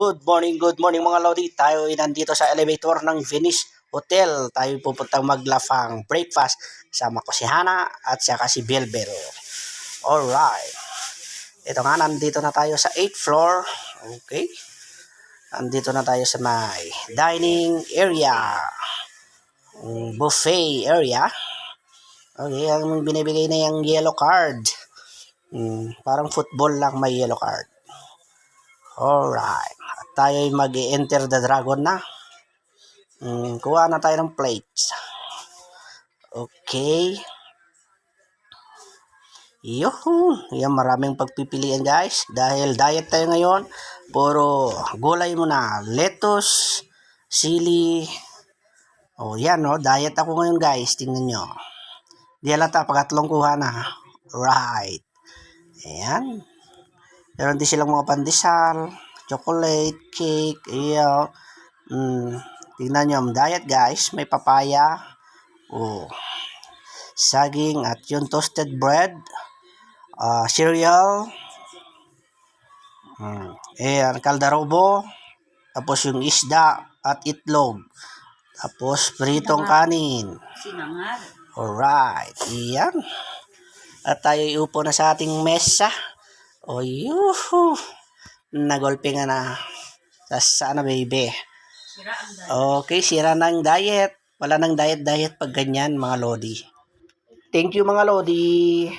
Good morning mga Lodi. Tayo ay nandito sa elevator ng Venice Hotel. Tayo pupuntang maglafang breakfast. Sama ko si Hana at saka si Belbel. Alright. Ito nga, nandito na tayo sa 8th floor. Okay. Nandito na tayo sa may dining area. Buffet area. Okay, ang binibigay na yung yellow card. Parang football lang may yellow card. Alright. At tayo ay mag-enter the dragon na. Kuha na tayo ng plates. Okay. Yan, maraming pagpipilian guys. Dahil diet tayo ngayon. Puro gulay muna. Lettuce, sili. Yan diet ako ngayon guys. Tingnan nyo. Di halata, pangatlong kuha na. Right. Ayan. Meron din silang mga pandesal, chocolate, cake, tingnan nyo, diet guys. May papaya, saging at yung toasted bread, cereal, kaldarobo, tapos yung isda at itlog, tapos pritong kanin. Alright, iyan. At tayo iupo na sa ating mesa. Nagolpe nga na. Sana baby. Okay, sira na ang diet. Wala nang diet pag ganyan mga Lodi. Thank you mga Lodi.